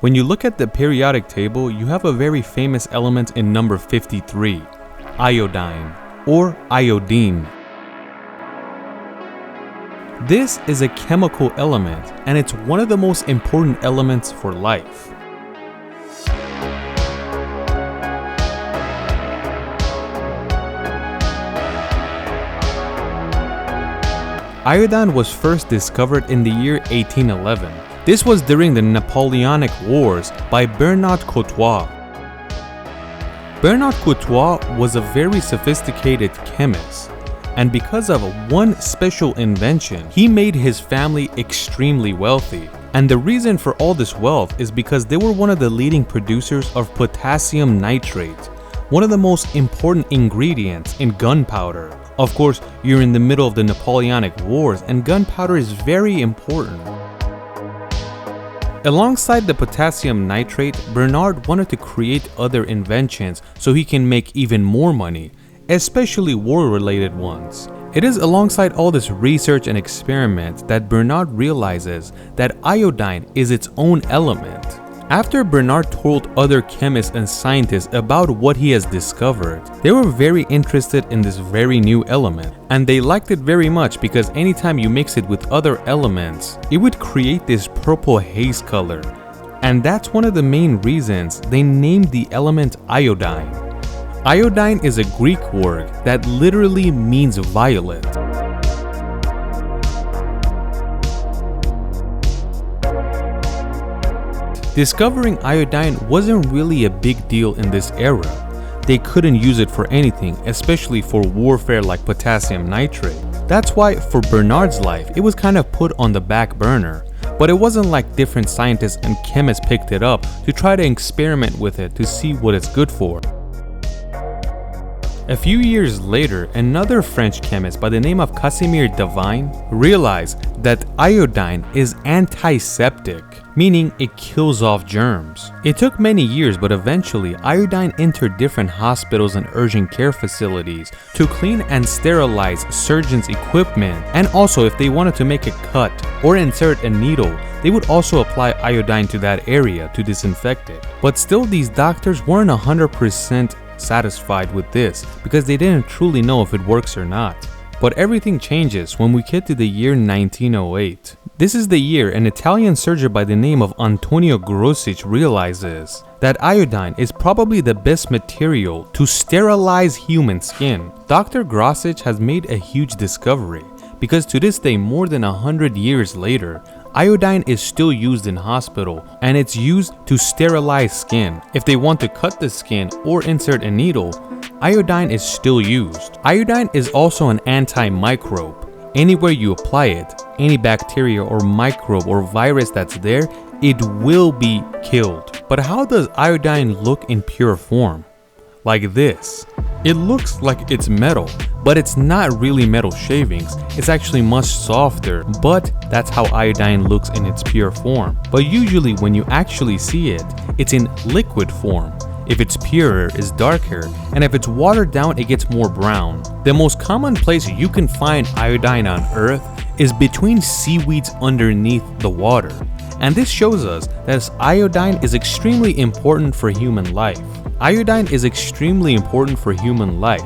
When you look at the periodic table, you have a very famous element in number 53, iodine, or iodine. This is a chemical element, and it's one of the most important elements for life. Iodine was first discovered in the year 1811. This was during the Napoleonic Wars by Bernard Courtois. Bernard Courtois was a very sophisticated chemist, and because of one special invention, he made his family extremely wealthy. And the reason for all this wealth is because they were one of the leading producers of potassium nitrate, one of the most important ingredients in gunpowder. Of course, you're in the middle of the Napoleonic Wars, and gunpowder is very important. Alongside the potassium nitrate, Bernard wanted to create other inventions so he can make even more money, especially war-related ones. It is alongside all this research and experiment that Bernard realizes that iodine is its own element. After Bernard told other chemists and scientists about what he has discovered, they were very interested in this very new element, and they liked it very much because anytime you mix it with other elements, it would create this purple haze color. And that's one of the main reasons they named the element iodine. Iodine is a Greek word that literally means violet. Discovering iodine wasn't really a big deal in this era. They couldn't use it for anything, especially for warfare like potassium nitrate. That's why for Bernard's life, it was kind of put on the back burner. But it wasn't like different scientists and chemists picked it up to try to experiment with it to see what it's good for. A few years later, another French chemist by the name of Casimir Devine realized that iodine is antiseptic, meaning it kills off germs. It took many years, but eventually iodine entered different hospitals and urgent care facilities to clean and sterilize surgeons' equipment, and also if they wanted to make a cut or insert a needle, they would also apply iodine to that area to disinfect it. But still, these doctors weren't 100% satisfied with this because they didn't truly know if it works or not. But everything changes when we get to the year 1908. This is the year an Italian surgeon by the name of Antonio Grosich realizes that iodine is probably the best material to sterilize human skin. Dr. Grosich has made a huge discovery because to this day, more than 100 years later, iodine is still used in hospital, and it's used to sterilize skin. If they want to cut the skin or insert a needle, iodine is still used. Iodine is also an antimicrobe. Anywhere you apply it, any bacteria or microbe or virus that's there, it will be killed. But how does iodine look in pure form? Like this. It looks like it's metal, but it's not really metal shavings. It's actually much softer, but that's how iodine looks in its pure form. But usually when you actually see it, it's in liquid form. If it's purer, it's darker, and if it's watered down, it gets more brown. The most common place you can find iodine on Earth is between seaweeds underneath the water. And this shows us that iodine is extremely important for human life. Iodine is extremely important for human life.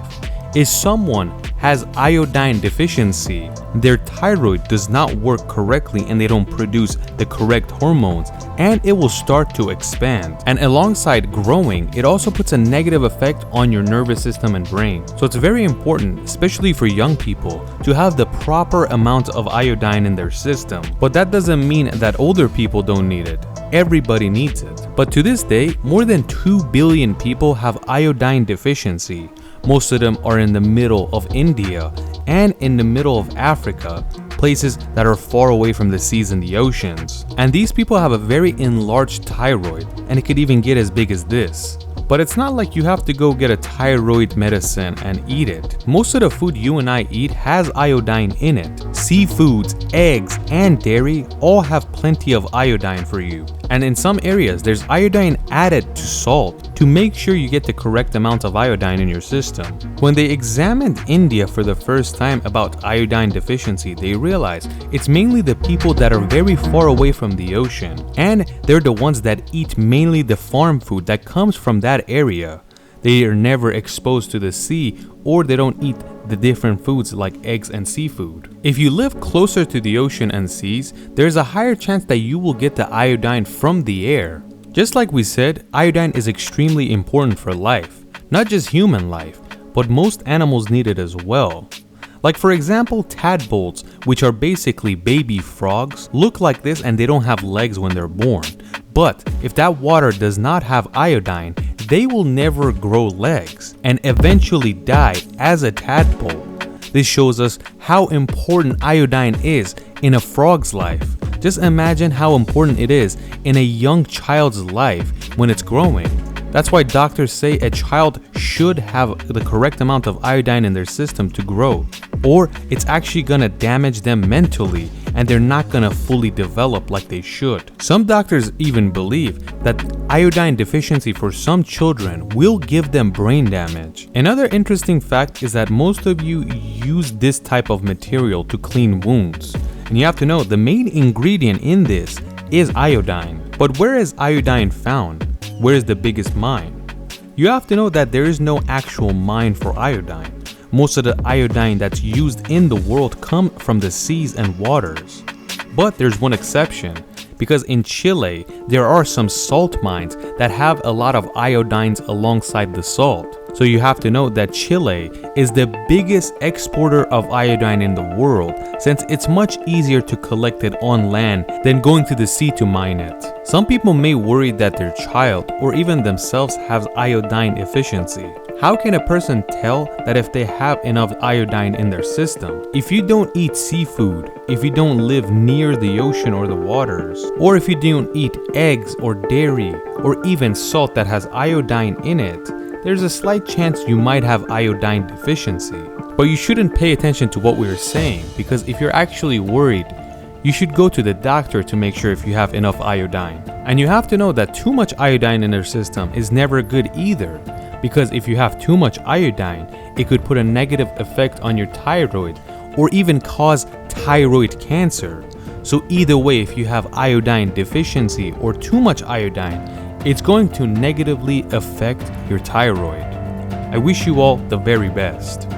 If someone has iodine deficiency, their thyroid does not work correctly and they don't produce the correct hormones, and it will start to expand. And alongside growing, it also puts a negative effect on your nervous system and brain. So it's very important, especially for young people, to have the proper amount of iodine in their system. But that doesn't mean that older people don't need it. Everybody needs it. But to this day, more than 2 billion people have iodine deficiency. Most of them are in the middle of India and in the middle of Africa, places that are far away from the seas and the oceans. And these people have a very enlarged thyroid, and it could even get as big as this. But it's not like you have to go get a thyroid medicine and eat it. Most of the food you and I eat has iodine in it. Seafoods, eggs, and dairy all have plenty of iodine for you. And in some areas, there's iodine add it to salt to make sure you get the correct amount of iodine in your system. When they examined India for the first time about iodine deficiency, they realized it's mainly the people that are very far away from the ocean, and they're the ones that eat mainly the farm food that comes from that area. They are never exposed to the sea, or they don't eat the different foods like eggs and seafood. If you live closer to the ocean and seas, there's a higher chance that you will get the iodine from the air. Just like we said, iodine is extremely important for life. Not just human life, but most animals need it as well. Like for example, tadpoles, which are basically baby frogs, look like this and they don't have legs when they're born. But if that water does not have iodine, they will never grow legs and eventually die as a tadpole. This shows us how important iodine is in a frog's life. Just imagine how important it is in a young child's life when it's growing. That's why doctors say a child should have the correct amount of iodine in their system to grow, or it's actually gonna damage them mentally and they're not gonna fully develop like they should. Some doctors even believe that iodine deficiency for some children will give them brain damage. Another interesting fact is that most of you use this type of material to clean wounds. And you have to know the main ingredient in this is iodine. But where is iodine found? Where is the biggest mine? You have to know that there is no actual mine for iodine. Most of the iodine that's used in the world come from the seas and waters. But there's one exception, because in Chile, there are some salt mines that have a lot of iodines alongside the salt. So you have to know that Chile is the biggest exporter of iodine in the world, since it's much easier to collect it on land than going to the sea to mine it. Some people may worry that their child or even themselves has iodine deficiency. How can a person tell that if they have enough iodine in their system? If you don't eat seafood, if you don't live near the ocean or the waters, or if you don't eat eggs or dairy, or even salt that has iodine in it, there's a slight chance you might have iodine deficiency. But you shouldn't pay attention to what we're saying, because if you're actually worried, you should go to the doctor to make sure if you have enough iodine. And you have to know that too much iodine in your system is never good either, because if you have too much iodine, it could put a negative effect on your thyroid or even cause thyroid cancer. So either way, if you have iodine deficiency or too much iodine, it's going to negatively affect your thyroid. I wish you all the very best.